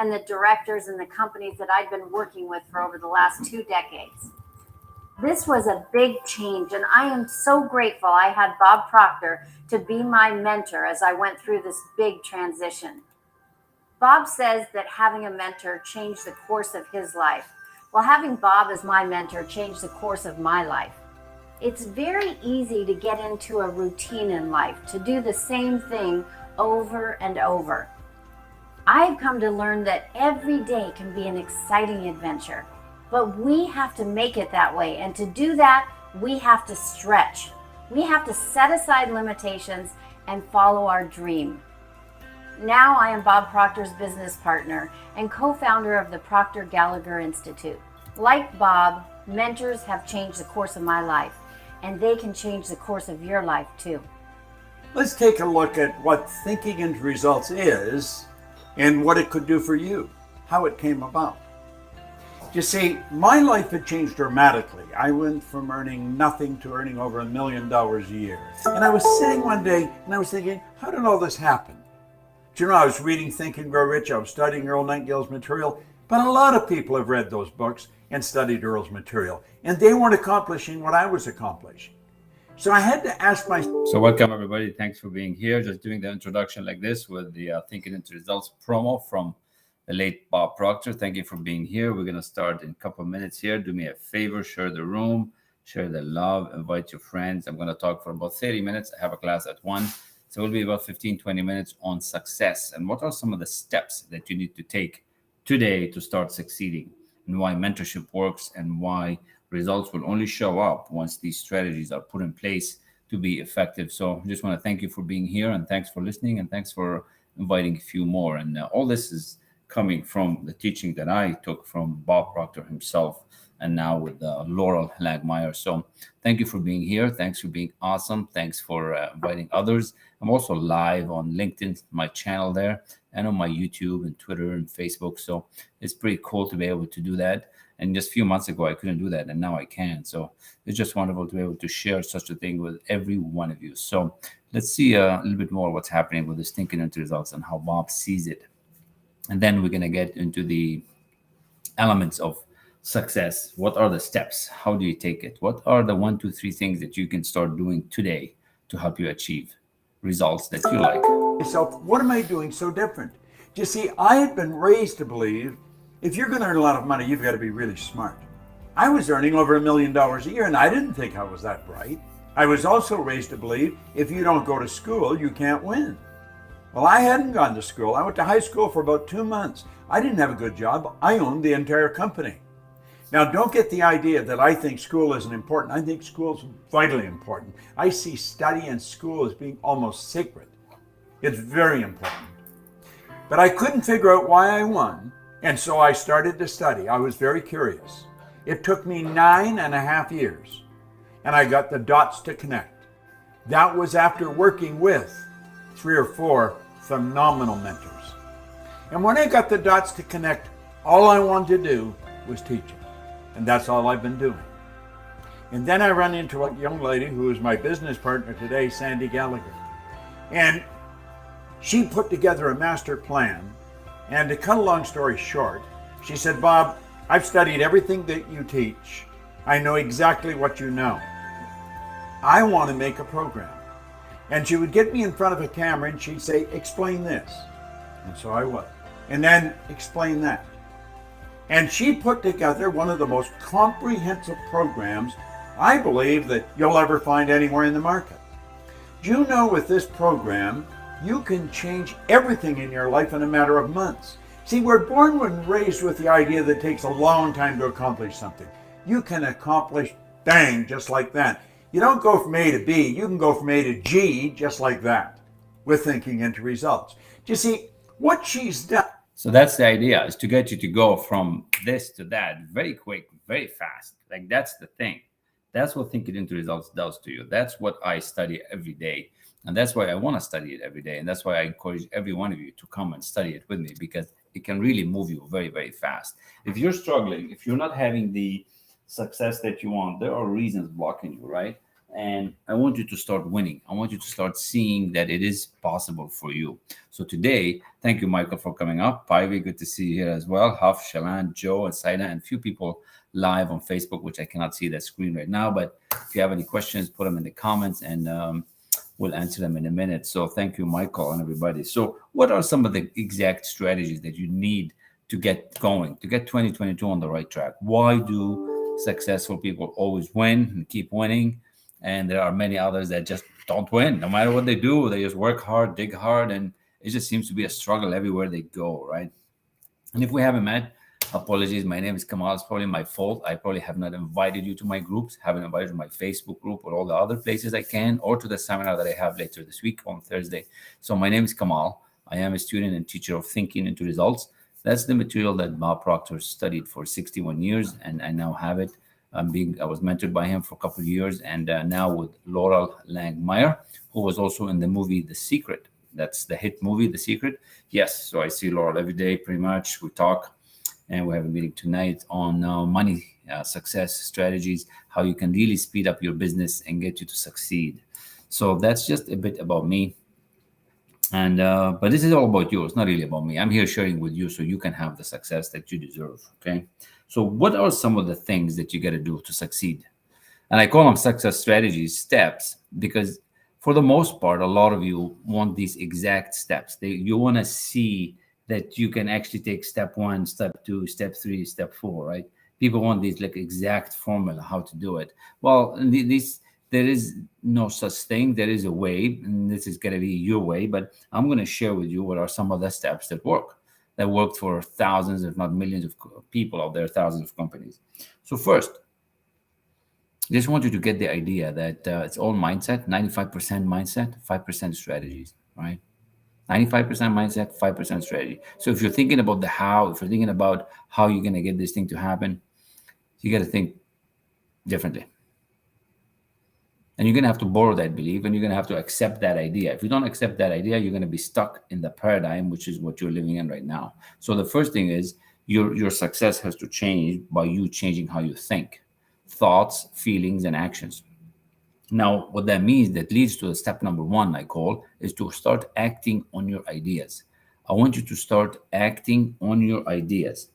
and the directors and the companies that I'd been working with for over the last 2 decades. This was a big change, and I am so grateful I had Bob Proctor to be my mentor as I went through this big transition. Bob says that having a mentor changed the course of his life. Well, having Bob as my mentor changed the course of my life. It's very easy to get into a routine in life, to do the same thing over and over. I've come to learn that every day can be an exciting adventure, but we have to make it that way. And to do that, we have to stretch. We have to set aside limitations and follow our dream. Now I am Bob Proctor's business partner and co-founder of the Proctor Gallagher Institute. Like Bob, mentors have changed the course of my life, and they can change the course of your life too. Let's take a look at what thinking into results is and what it could do for you, how it came about. You see, my life had changed dramatically. I went from earning nothing to earning over $1 million a year. And I was sitting one day and I was thinking, how did all this happen? Do you know, I was reading Think and Grow Rich, I was studying Earl Nightingale's material, but a lot of people have read those books and studied Earl's material, and they weren't accomplishing what I was accomplishing. So I had to ask myself. So welcome everybody, thanks for being here. Just doing the introduction like this with the Thinking into Results promo from the late Bob Proctor. Thank you for being here. We're gonna start in a couple of minutes here. Do me a favor, share the room, share the love, invite your friends. I'm gonna talk for about 30 minutes. I have a class at 1. So it'll be about 15-20 minutes on success and what are some of the steps that you need to take today to start succeeding, and why mentorship works, and why results will only show up once these strategies are put in place to be effective. So I just want to thank you for being here, and thanks for listening, and thanks for inviting a few more. And all this is coming from the teaching that I took from Bob Proctor himself, and now with Laurel Lagmeyer. So thank you for being here. Thanks for being awesome. Thanks for inviting others. I'm also live on LinkedIn, my channel there, and on my YouTube and Twitter and Facebook. So it's pretty cool to be able to do that. And just a few months ago, I couldn't do that, and now I can. So it's just wonderful to be able to share such a thing with every one of you. So let's see a little bit more what's happening with this Thinking into Results and how Bob sees it. And then we're going to get into the elements of success. What are the steps? How do you take it? What are the 1, 2, 3 things that you can start doing today to help you achieve results that you like? Myself, what am I doing so different? You see, I had been raised to believe if you're going to earn a lot of money, you've got to be really smart. I was earning over $1 million a year, and I didn't think I was that bright. I was also raised to believe if you don't go to school, you can't win. Well, I hadn't gone to school. I went to high school for about 2 months. I didn't have a good job. I owned the entire company. Now, don't get the idea that I think school isn't important. I think school is vitally important. I see study and school as being almost sacred. It's very important. But I couldn't figure out why I won, and so I started to study. I was very curious. It took me 9.5 years, and I got the dots to connect. That was after working with 3 or 4 phenomenal mentors. And when I got the dots to connect, all I wanted to do was teaching. And that's all I've been doing. And then I run into a young lady who is my business partner today, Sandy Gallagher. And she put together a master plan. And to cut a long story short, she said, Bob, I've studied everything that you teach. I know exactly what you know. I want to make a program. And she would get me in front of a camera and she'd say, explain this. And so I would. And then explain that. And she put together one of the most comprehensive programs I believe that you'll ever find anywhere in the market. Do you know with this program, you can change everything in your life in a matter of months. See, we're born and raised with the idea that it takes a long time to accomplish something. You can accomplish, bang, just like that. You don't go from A to B, you can go from A to G just like that with thinking into results. Do you see what she's done? So that's the idea, is to get you to go from this to that very quick, very fast. Like that's the thing. That's what thinking into results does to you. That's what I study every day. And that's why I want to study it every day. And that's why I encourage every one of you to come and study it with me, because it can really move you very, very fast. If you're struggling, if you're not having the success that you want, there are reasons blocking you, right? and I want you to start winning. I want you to start seeing that it is possible for you. So today, thank you, Michael, for coming up. Pivy, good to see you here as well. Huff, Shalan, Joe, and Saida, and a few people live on Facebook, which I cannot see that screen right now. But if you have any questions, put them in the comments, and we'll answer them in a minute. So thank you, Michael, and everybody. So what are some of the exact strategies that you need to get going, to get 2022 on the right track? Why do successful people always win and keep winning? And there are many others that just don't win. No matter what they do, they just work hard, dig hard, and it just seems to be a struggle everywhere they go, right? And if we haven't met, apologies. My name is Kamal. It's probably my fault. I probably have not invited you to my groups, haven't invited you to my Facebook group or all the other places I can, or to the seminar that I have later this week on Thursday. So my name is Kamal. I am a student and teacher of Thinking into Results. That's the material that Bob Proctor studied for 61 years, and I now have it. I was mentored by him for a couple of years, and now with Laurel Langmeyer, who was also in the movie The Secret. That's the hit movie, The Secret. Yes, so I see Laurel every day, pretty much. We talk, and we have a meeting tonight on money success strategies, how you can really speed up your business and get you to succeed. So that's just a bit about me. And but this is all about you. It's not really about me. I'm here sharing with you so you can have the success that you deserve. Okay. So what are some of the things that you got to do to succeed? And I call them success strategies, steps, because for the most part, a lot of you want these exact steps. You want to see that you can actually take step 1, step 2, step 3, step 4, right? People want these like exact formula how to do it. Well, there is no such thing. There is a way, and this is going to be your way. But I'm going to share with you what are some of the steps that worked for thousands, if not millions of people out there, thousands of companies. So first, I just want you to get the idea that it's all mindset, 95% mindset, 5% strategies, right? 95% mindset, 5% strategy. So if you're thinking about the how, if you're thinking about how you're going to get this thing to happen, you got to think differently. And you're going to have to borrow that belief, and you're going to have to accept that idea. If you don't accept that idea, you're going to be stuck in the paradigm, which is what you're living in right now. So the first thing is your success has to change by you changing how you think, thoughts, feelings, and actions. Now, what that means, that leads to the step number 1, I call, is to start acting on your ideas. I want you to start acting on your ideas.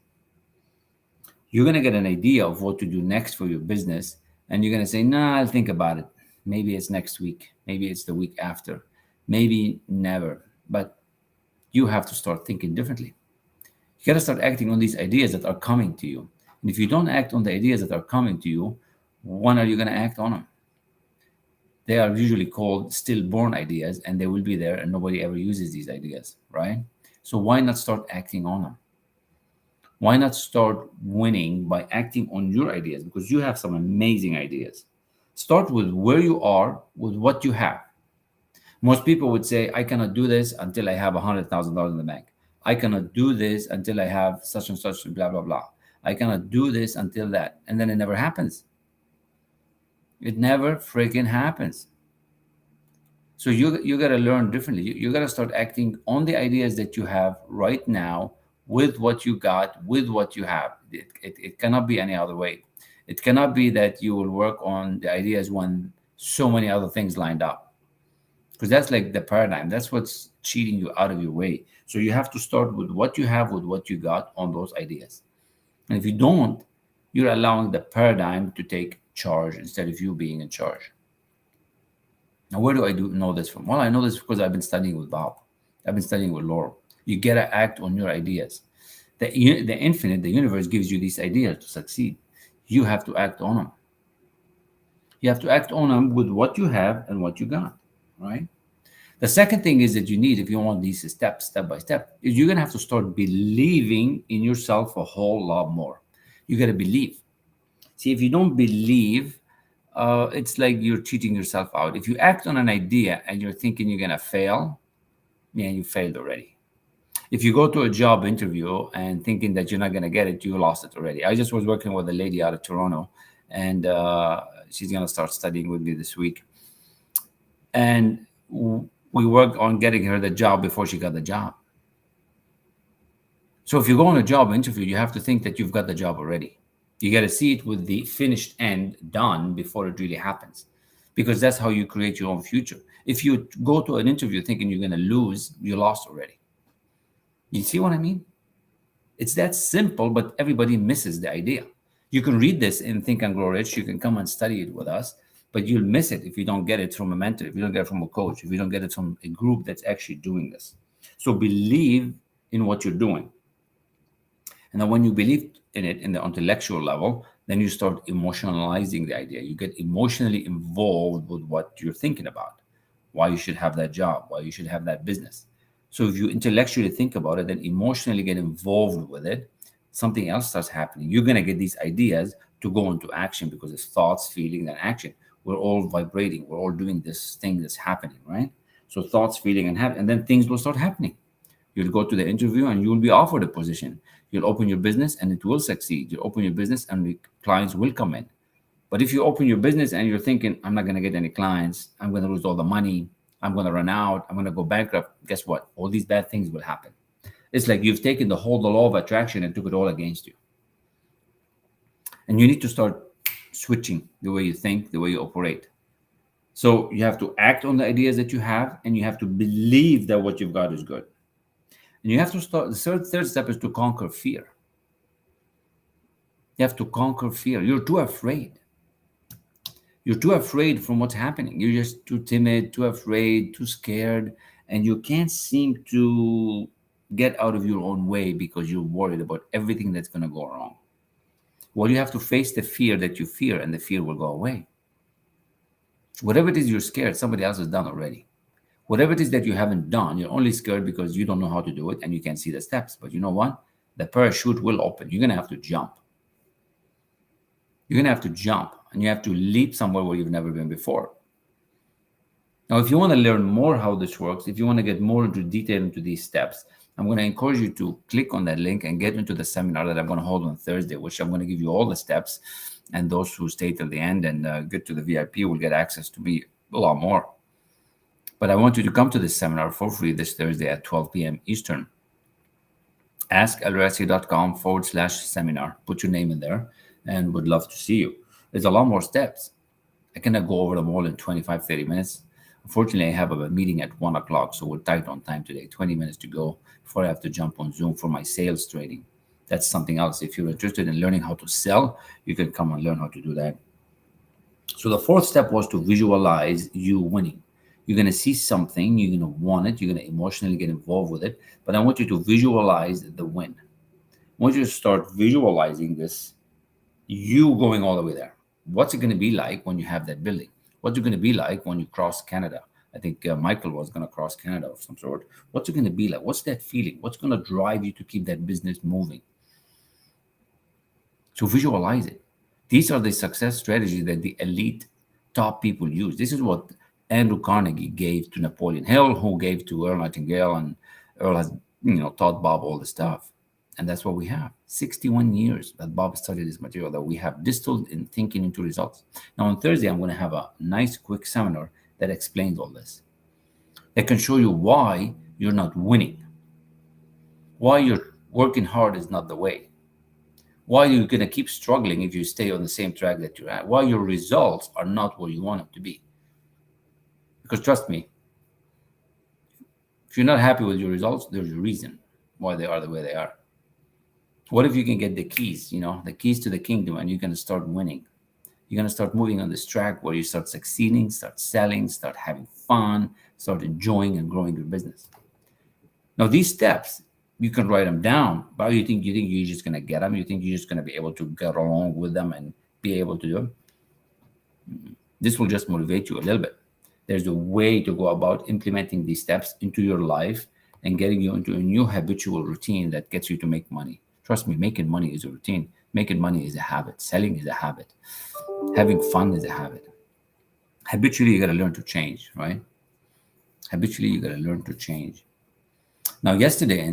You're going to get an idea of what to do next for your business, and you're going to say, nah, I'll think about it. Maybe it's next week. Maybe it's the week after. Maybe never. But you have to start thinking differently. You got to start acting on these ideas that are coming to you. And if you don't act on the ideas that are coming to you, when are you going to act on them? They are usually called stillborn ideas, and they will be there, and nobody ever uses these ideas, right? So why not start acting on them? Why not start winning by acting on your ideas? Because you have some amazing ideas. Start with where you are, with what you have. Most people would say, I cannot do this until I have $100,000 in the bank. I cannot do this until I have such and such, blah, blah, blah. I cannot do this until that. And then it never happens. It never freaking happens. So you got to learn differently. You got to start acting on the ideas that you have right now, with what you got, with what you have. It cannot be any other way. It cannot be that you will work on the ideas when so many other things lined up, because that's like the paradigm. That's what's cheating you out of your way. So you have to start with what you have, with what you got on those ideas. And if you don't, you're allowing the paradigm to take charge instead of you being in charge. Now, where do I know this from? Well, I know this because I've been studying with Bob. I've been studying with Laurel. You got to act on your ideas. The infinite, the universe gives you these ideas to succeed. You have to act on them. You have to act on them with what you have and what you got, right? The second thing is that you need, if you want these steps, step by step, is you're going to have to start believing in yourself a whole lot more. You got to believe. See, if you don't believe, it's like you're cheating yourself out. If you act on an idea and you're thinking you're going to fail, man, you failed already. If you go to a job interview and thinking that you're not going to get it, you lost it already. I just was working with a lady out of Toronto, and she's going to start studying with me this week. And we worked on getting her the job before she got the job. So if you go on a job interview, you have to think that you've got the job already. You got to see it with the finished end done before it really happens. because that's how you create your own future. If you go to an interview thinking you're going to lose, you lost already. You see what I mean? It's that simple, but everybody misses the idea. You can read this in Think and Grow Rich. You can come and study it with us, but you'll miss it if you don't get it from a mentor, if you don't get it from a coach, if you don't get it from a group that's actually doing this. So believe in what you're doing. And then when you believe in it in the intellectual level, then you start emotionalizing the idea. You get emotionally involved with what you're thinking about, why you should have that job, why you should have that business. So if you intellectually think about it, then emotionally get involved with it, something else starts happening. You're going to get these ideas to go into action because it's thoughts, feeling, and action. We're all vibrating. We're all doing this thing that's happening, right? So thoughts, feeling, and then things will start happening. You'll go to the interview and you'll be offered a position. You'll open your business and it will succeed. You'll open your business and the clients will come in. But if you open your business and you're thinking, I'm not going to get any clients, I'm going to lose all the money, I'm going to run out, I'm going to go bankrupt, guess what? All these bad things will happen. It's like you've taken the law of attraction and took it all against you. And you need to start switching the way you think, the way you operate. So you have to act on the ideas that you have, and you have to believe that what you've got is good. And you have to start, the third step is to conquer fear. You have to conquer fear. You're too afraid. You're too afraid from what's happening. You're just too timid, too afraid, too scared, and you can't seem to get out of your own way because you're worried about everything that's going to go wrong. Well, you have to face the fear that you fear, and the fear will go away. Whatever it is you're scared, somebody else has done already. Whatever it is that you haven't done, you're only scared because you don't know how to do it and you can't see the steps. But you know what? The parachute will open. You're going to have to jump. You're going to have to jump, and you have to leap somewhere where you've never been before. Now, if you want to learn more how this works, if you want to get more into detail into these steps, I'm going to encourage you to click on that link and get into the seminar that I'm going to hold on Thursday, which I'm going to give you all the steps. And those who stay till the end and get to the VIP will get access to me a lot more. But I want you to come to this seminar for free this Thursday at 12 p.m. Eastern. Ask El-Rassi.com/seminar. Put your name in there and would love to see you. There's a lot more steps. I cannot go over them all in 25, 30 minutes. Unfortunately, I have a meeting at 1 o'clock, so we're tight on time today. 20 minutes to go before I have to jump on Zoom for my sales training. That's something else. If you're interested in learning how to sell, you can come and learn how to do that. So the fourth step was to visualize you winning. You're going to see something, you're going to want it, you're going to emotionally get involved with it, but I want you to visualize the win. I want you to start visualizing this, you going all the way there. What's it going to be like when you have that building? What's it going to be like when you cross Canada? I think Michael was going to cross Canada of some sort. What's it going to be like? What's that feeling? What's going to drive you to keep that business moving? So visualize it. These are the success strategies that the elite top people use. This is what Andrew Carnegie gave to Napoleon Hill, who gave to Earl Nightingale, and Earl has, taught Bob all the stuff. And that's what we have. 61 years that Bob studied this material that we have distilled in thinking into results. Now on Thursday, I'm going to have a nice quick seminar that explains all this. That can show you why you're not winning. Why you're working hard is not the way. Why you're going to keep struggling if you stay on the same track that you're at. Why your results are not where you want them to be. Because trust me, if you're not happy with your results, there's a reason why they are the way they are. What if you can get the keys, the keys to the kingdom, and you're going to start winning? You're going to start moving on this track where you start succeeding, start selling, start having fun, start enjoying and growing your business. Now, these steps, you can write them down, but you think you're just going to get them? You think you're just going to be able to get along with them and be able to do them? This will just motivate you a little bit. There's a way to go about implementing these steps into your life and getting you into a new habitual routine that gets you to make money. Trust me, making money is a routine. Making money is a habit. Selling is a habit. Having fun is a habit. Habitually, you got to learn to change, right? Habitually, you got to learn to change. Now, yesterday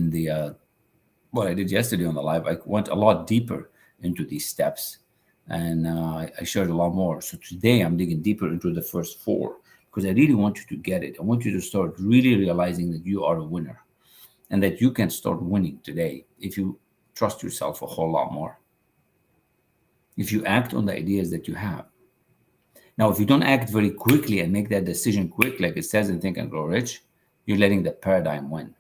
what I did yesterday on the live, I went a lot deeper into these steps, and I shared a lot more. So today, I'm digging deeper into the first four because I really want you to get it. I want you to start really realizing that you are a winner and that you can start winning today if you trust yourself a whole lot more. If you act on the ideas that you have, Now, if you don't act very quickly and make that decision quick, like it says in Think and Grow Rich, you're letting the paradigm win.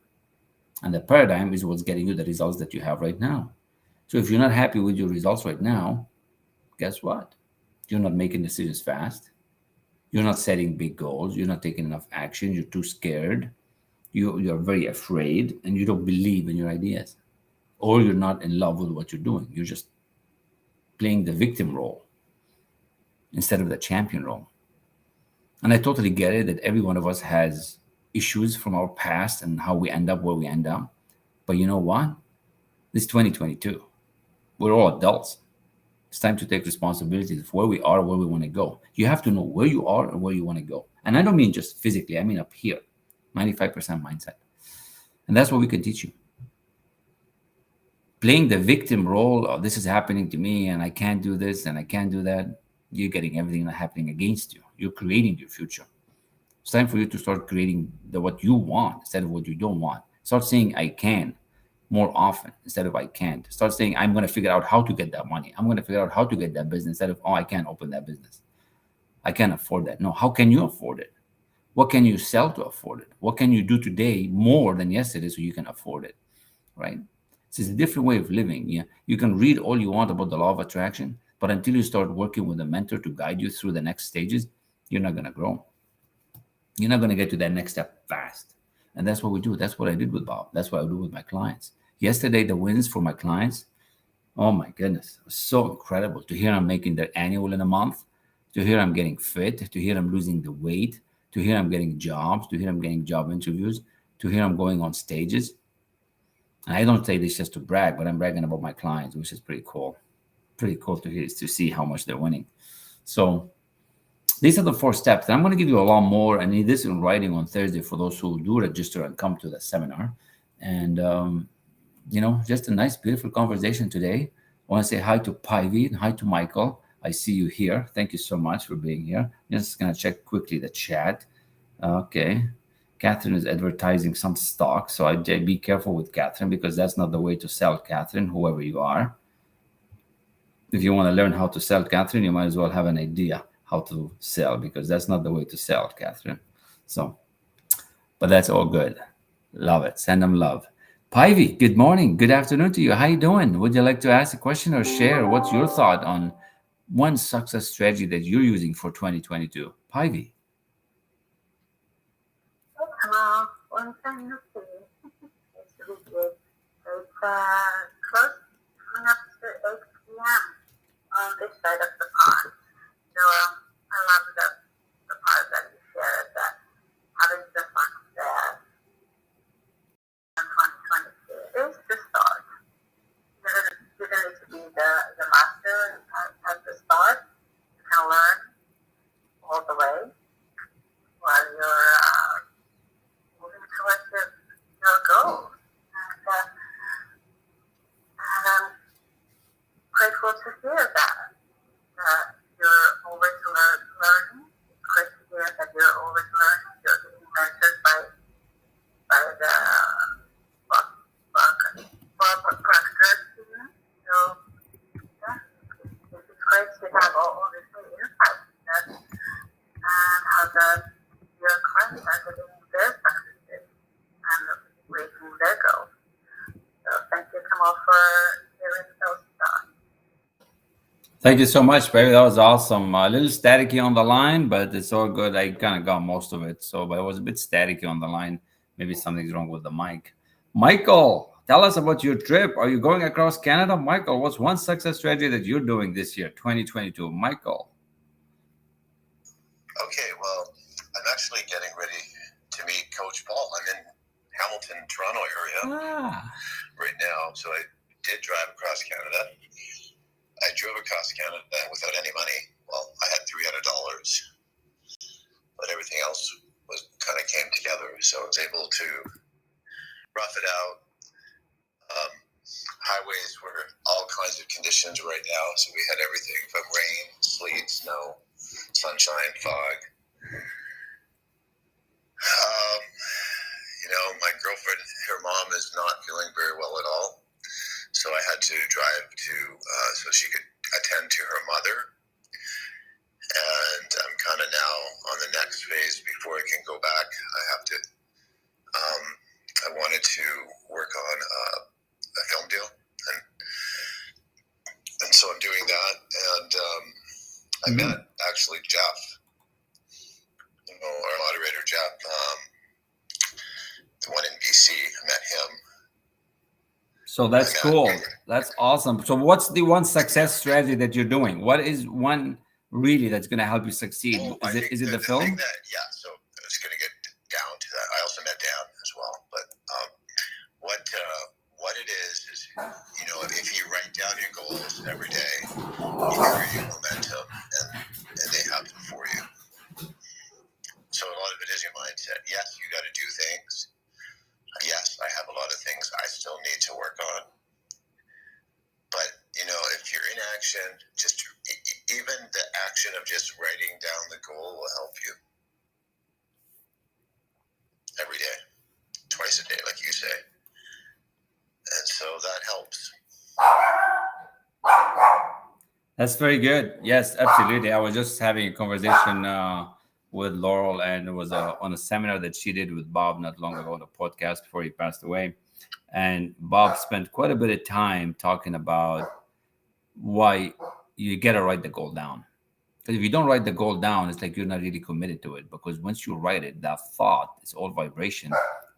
And the paradigm is what's getting you the results that you have right now. So if you're not happy with your results right now, guess what? You're not making decisions fast. You're not setting big goals. You're not taking enough action. You're too scared. You're very afraid, and you don't believe in your ideas. Or you're not in love with what you're doing. You're just playing the victim role instead of the champion role. And I totally get it that every one of us has issues from our past and how we end up where we end up. But you know what? This 2022. We're all adults. It's time to take responsibility of where we are, where we want to go. You have to know where you are and where you want to go. And I don't mean just physically, I mean up here, 95% mindset. And that's what we can teach you. Playing the victim role, oh, this is happening to me and I can't do this and I can't do that, you're getting everything that's happening against you. You're creating your future. It's time for you to start creating what you want instead of what you don't want. Start saying I can more often instead of I can't. Start saying I'm going to figure out how to get that money. I'm going to figure out how to get that business instead of, oh, I can't open that business. I can't afford that. No, how can you afford it? What can you sell to afford it? What can you do today more than yesterday so you can afford it, right? It's a different way of living. Yeah, you can read all you want about the law of attraction, but until you start working with a mentor to guide you through the next stages, you're not going to grow. You're not going to get to that next step fast. And that's what we do. That's what I did with Bob. That's what I do with my clients. Yesterday, the wins for my clients, oh my goodness, it was so incredible to hear I'm making their annual in a month, to hear I'm getting fit, to hear I'm losing the weight, to hear I'm getting jobs, to hear I'm getting job interviews, to hear I'm going on stages. And I don't say this just to brag, but I'm bragging about my clients, which is pretty cool. Pretty cool to hear, to see how much they're winning. So these are the 4 steps. And I'm going to give you a lot more. I need this in writing on Thursday for those who do register and come to the seminar. And, just a nice, beautiful conversation today. I want to say hi to Pivy and hi to Michael. I see you here. Thank you so much for being here. I'm just going to check quickly the chat. Okay. Catherine is advertising some stock. So I'd be careful with Catherine because that's not the way to sell, Catherine, whoever you are. If you want to learn how to sell, Catherine, you might as well have an idea how to sell because that's not the way to sell, Catherine. So, but that's all good. Love it. Send them love. Pivy, good morning. Good afternoon to you. How you doing? Would you like to ask a question or share? What's your thought on one success strategy that you're using for 2022? Pivy. Hello. Long time no see. It's really good. It's close coming up to 8 p.m. on this side of the pond. So I love the part that you shared that having the fun there. 2022 is the start. You don't need to be the master at the start. You can learn all the way while you're moving towards your goals. And I'm grateful to hear that you're always learning. It's great to hear that you're always learning. You're being mentored by the Proctor team. So yeah, it's great to have all this insight and how your clients are getting their successes and reaching their goals. So thank you, Kamal, for sharing those thoughts. Thank you so much, baby. That was awesome. A little staticky on the line, but it's all good. I kind of got most of it. But it was a bit staticky on the line. Maybe something's wrong with the mic. Michael, tell us about your trip. Are you going across Canada? Michael, what's one success strategy that you're doing this year, 2022? Michael. Okay, well, I'm actually getting ready to meet Coach Paul. I'm in Hamilton, Toronto area right now. So I did drive across Canada. I drove across Canada without any money. Well, I had $300, but everything else kind of came together. So I was able to rough it out. Highways were all kinds of conditions right now. So we had everything from rain, sleet, snow, sunshine, fog. My girlfriend, her mom is not feeling very well at all. So I had to drive so she could attend to her mother. and I'm kind of now on the next phase before I can go back. I have to. I wanted to work on a film deal, and so I'm doing that. And I met actually Jeff, our moderator Jeff, the one in BC. I met him. So that's cool. That's awesome. So what's the one success strategy that you're doing? What is one really that's going to help you succeed? Is it the film? So I was going to get down to that. I also met Dan as well. But what it is if you write down your goals every day, you create momentum, and they happen for you. So a lot of it is your mindset. Yes, you got to do things. Yes, I have a lot of things I still need to work on. But, if you're in action, just even the action of just writing down the goal will help you. Every day, twice a day, like you say. And so that helps. That's very good. Yes, absolutely. I was just having a conversation with Laurel, and it was on a seminar that she did with Bob not long ago, the podcast before he passed away. And Bob spent quite a bit of time talking about why you got to write the goal down. Because if you don't write the goal down, it's like you're not really committed to it. Because once you write it, that thought, it's all vibration,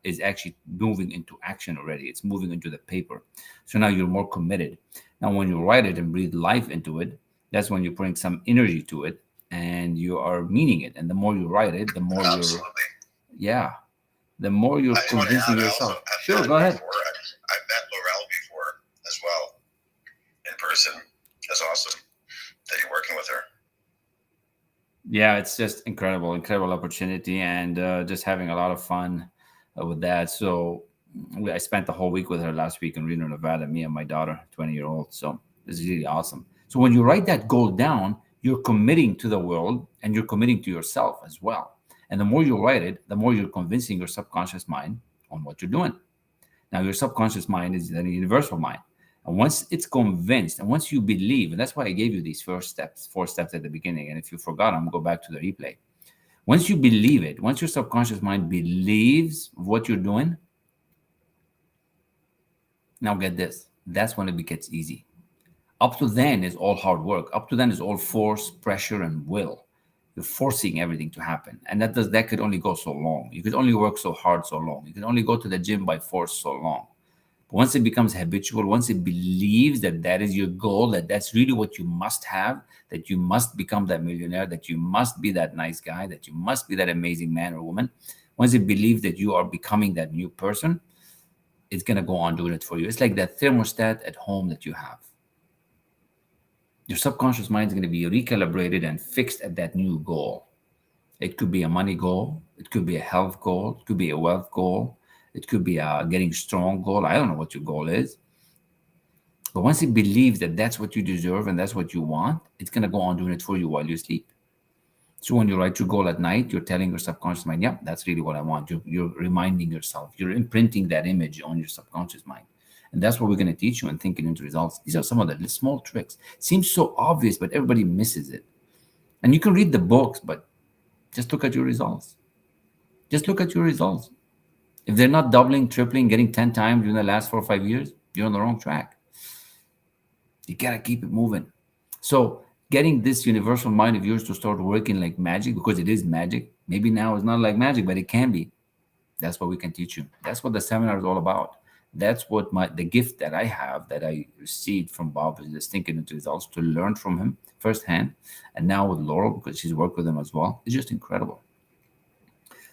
is actually moving into action already. It's moving into the paper. So now you're more committed. Now, when you write it and breathe life into it, that's when you bring some energy to it and you are meaning it. And the more you write it, the more the more you're convincing yourself. Sure, go ahead. I've met Laurel before as well in person. That's awesome that you're working with her. Yeah, it's just incredible opportunity, and just having a lot of fun with that. So I spent the whole week with her last week in Reno, Nevada, me and my daughter, 20-year-old. So this is really awesome. So when you write that goal down, you're committing to the world and you're committing to yourself as well. And the more you write it, the more you're convincing your subconscious mind on what you're doing. Now, your subconscious mind is the universal mind. And once it's convinced, and once you believe, and that's why I gave you these 4 steps at the beginning. And if you forgot, I'm going to go back to the replay. Once you believe it, once your subconscious mind believes what you're doing, now get this, that's when it gets easy. Up to then is all hard work. Up to then is all force, pressure, and will. You're forcing everything to happen. And that could only go so long. You could only work so hard so long. You can only go to the gym by force so long. But once it becomes habitual, once it believes that is your goal, that's really what you must have, that you must become that millionaire, that you must be that nice guy, that you must be that amazing man or woman, once it believes that you are becoming that new person, it's going to go on doing it for you. It's like that thermostat at home that you have. Your subconscious mind is going to be recalibrated and fixed at that new goal. It could be a money goal. It could be a health goal. It could be a wealth goal. It could be a getting strong goal. I don't know what your goal is. But once it believes that that's what you deserve and that's what you want, it's going to go on doing it for you while you sleep. So when you write your goal at night, you're telling your subconscious mind, yeah, that's really what I want. You're reminding yourself. You're imprinting that image on your subconscious mind. And that's what we're going to teach you in Thinking into Results. These are some of the small tricks. Seems so obvious, but everybody misses it. And you can read the books, but just look at your results. Just look at your results. If they're not doubling, tripling, getting 10 times in the last 4 or 5 years, you're on the wrong track. You got to keep it moving. So getting this universal mind of yours to start working like magic, because it is magic. Maybe now it's not like magic, but it can be. That's what we can teach you. That's what the seminar is all about. That's what the gift that I have, that I received from Bob, is just Thinking into Results, to learn from him firsthand. And now with Laurel, because she's worked with him as well. It's just incredible.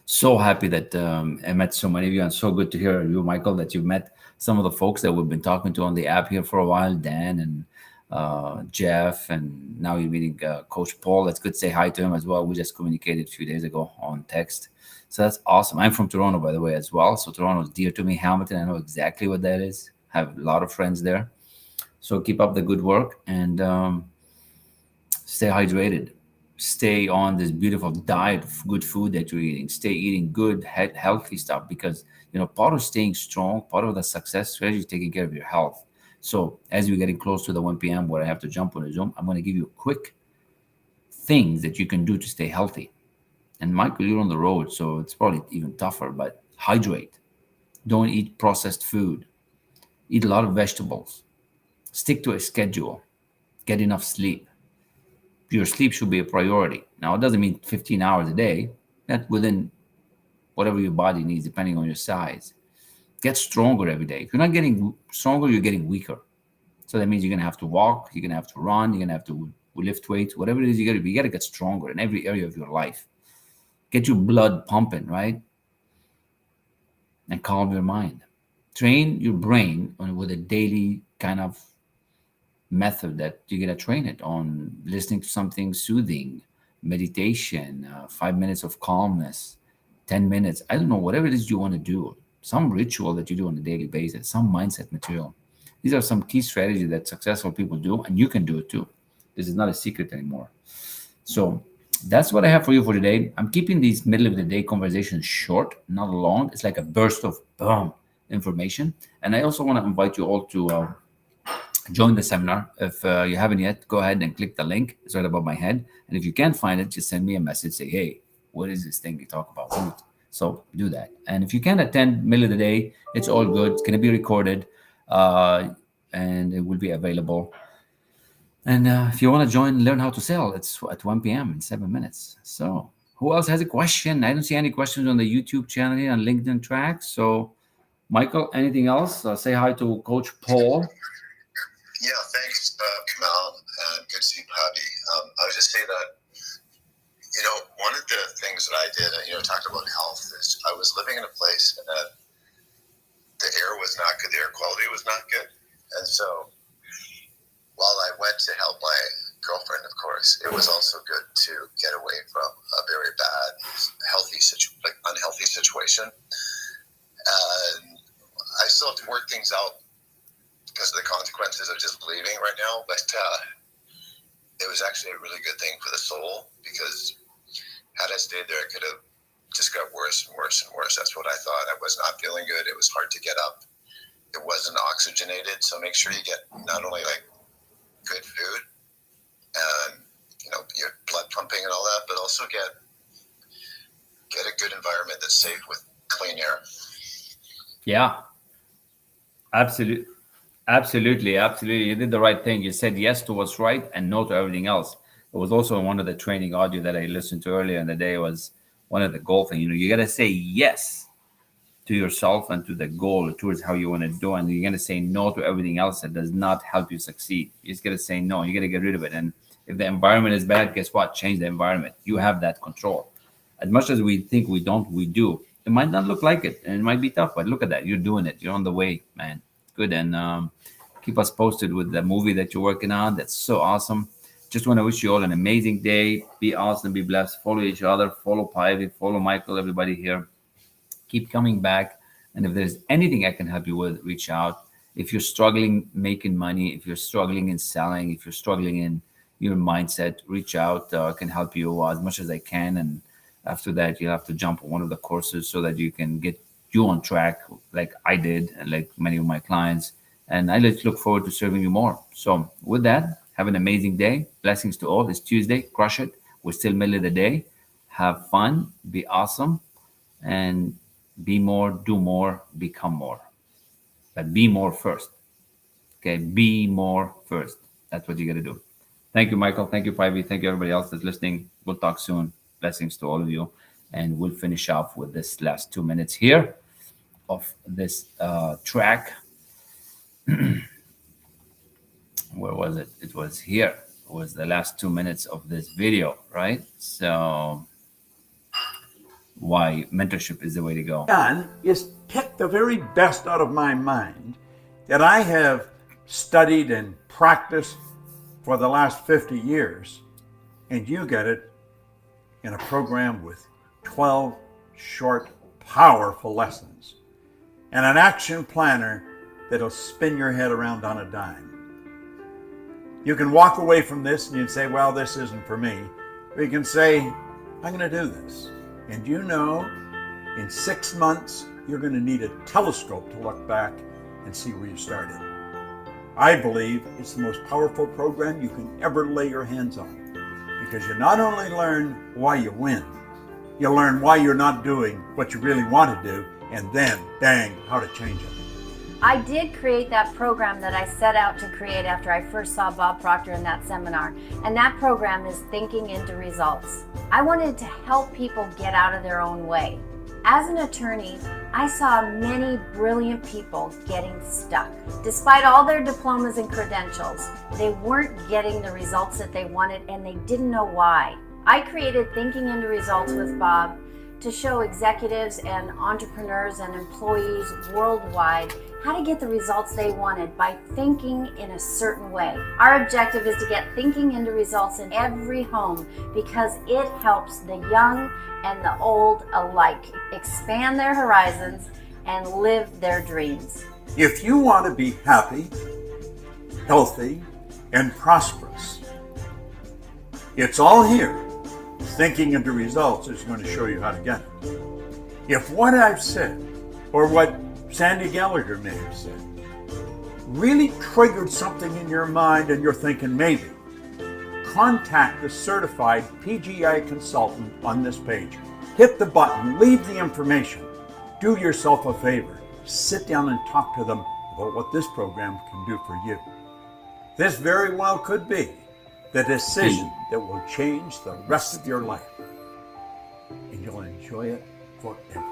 So happy that I met so many of you, and so good to hear you, Michael, that you've met some of the folks that we've been talking to on the app here for a while, Dan and Jeff, and now you're meeting Coach Paul. That's good to say hi to him as well. We just communicated a few days ago on text. So that's awesome. I'm from Toronto, by the way, as well. So Toronto is dear to me. Hamilton, I know exactly what that is. I have a lot of friends there. So keep up the good work and stay hydrated. Stay on this beautiful diet of good food that you're eating. Stay eating good, healthy stuff, because part of staying strong, part of the success strategy is taking care of your health. So as we're getting close to the 1 p.m. where I have to jump on a Zoom, I'm going to give you a quick things that you can do to stay healthy. And Michael, you're on the road, so it's probably even tougher, but hydrate. Don't eat processed food. Eat a lot of vegetables. Stick to a schedule. Get enough sleep. Your sleep should be a priority. Now, it doesn't mean 15 hours a day. That's within whatever your body needs, depending on your size. Get stronger every day. If you're not getting stronger, you're getting weaker. So that means you're gonna have to walk, you're gonna have to run, you're gonna have to lift weights, whatever it is you gotta get stronger in every area of your life. Get your blood pumping, right? And calm your mind. Train your brain with a daily kind of method that you're gonna train it on listening to something soothing, meditation, 5 minutes of calmness, 10 minutes. I don't know, whatever it is you want to do, some ritual that you do on a daily basis, some mindset material. These are some key strategies that successful people do, and you can do it too. This is not a secret anymore. So that's what I have for you for today. I'm keeping these middle of the day conversations short, not long. It's like a burst of boom information. And I also want to invite you all to join the seminar. If you haven't yet, go ahead and click the link. It's right above my head. And if you can't find it, just send me a message. Say, hey, what is this thing you talk about? So do that. And if you can't attend middle of the day, it's all good. It's going to be recorded and it will be available. And if you want to join, learn how to sell, it's at 1 p.m. in 7 minutes. So who else has a question? I don't see any questions on the YouTube channel here on LinkedIn track. So Michael, anything else? Say hi to Coach Paul. Yeah, thanks, Kamal. Good to see you, Bobby. I would just say that, one of the things that I did, talked about health, is I was living in a place that the air was not good, the air quality was not good. And so while I went to help my girlfriend, of course, it was also good to get away from a very bad, unhealthy situation. And I still have to work things out because of the consequences of just leaving right now. But it was actually a really good thing for the soul, because had I stayed there, it could have just got worse and worse and worse. That's what I thought. I was not feeling good. It was hard to get up. It wasn't oxygenated. So make sure you get not only good food and your blood pumping and all that, but also get a good environment that's safe with clean air. Yeah, absolutely. Absolutely. You did the right thing. You said yes to what's right and no to everything else. It was also one of the training audio that I listened to earlier in the day, was one of the goal thing. You got to say yes to yourself and to the goal towards how you want to do, and you're going to say no to everything else that does not help you succeed. You just got to say no. You got to get rid of it. And if the environment is bad, guess what? Change the environment. You have that control. As much as we think we don't, we do. It might not look like it, and it might be tough, but look at that. You're doing it. You're on the way, man. Good. And keep us posted with the movie that you're working on. That's so awesome. Just want to wish you all an amazing day. Be awesome. Be blessed. Follow each other. Follow Pivy. Follow Michael. Everybody here. Keep coming back. And if there's anything I can help you with, reach out. If you're struggling making money, if you're struggling in selling, if you're struggling in your mindset, reach out. I can help you as much as I can. And after that, you'll have to jump on one of the courses so that you can get you on track, like I did, and like many of my clients. And I look forward to serving you more. So with that, have an amazing day. Blessings to all. It's Tuesday. Crush it. We're still middle of the day. Have fun. Be awesome. And be more, do more, become more. But be more first. Okay? Be more first. That's what you got to do. Thank you, Michael. Thank you, Pivy. Thank you, everybody else that's listening. We'll talk soon. Blessings to all of you. And we'll finish off with this last 2 minutes here of this track. Where was it? It was here. It was the last 2 minutes of this video, right? So why mentorship is the way to go. Done is pick the very best out of my mind that I have studied and practiced for the last 50 years, and you get it in a program with 12 short, powerful lessons and an action planner that'll spin your head around on a dime. You can walk away from this and you can say, well, this isn't for me. Or you can say, I'm going to do this. And in 6 months, you're going to need a telescope to look back and see where you started. I believe it's the most powerful program you can ever lay your hands on, because you not only learn why you win, you learn why you're not doing what you really want to do, and then, bang, how to change it. I did create that program that I set out to create after I first saw Bob Proctor in that seminar, and that program is Thinking into Results. I wanted to help people get out of their own way. As an attorney, I saw many brilliant people getting stuck. Despite all their diplomas and credentials, they weren't getting the results that they wanted, and they didn't know why. I created Thinking into Results with Bob to show executives and entrepreneurs and employees worldwide how to get the results they wanted by thinking in a certain way. Our objective is to get thinking into results in every home because it helps the young and the old alike expand their horizons and live their dreams. If you want to be happy, healthy, and prosperous, it's all here. Thinking into Results is going to show you how to get it. If what I've said, or what Sandy Gallagher may have said, really triggered something in your mind and you're thinking maybe, contact the certified PGI consultant on this page. Hit the button, leave the information. Do yourself a favor. Sit down and talk to them about what this program can do for you. This very well could be the decision that will change the rest of your life. And you'll enjoy it forever.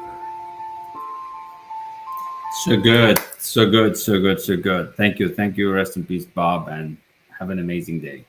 So good, so good, so good, so good. Thank you. Rest in peace, Bob, and have an amazing day.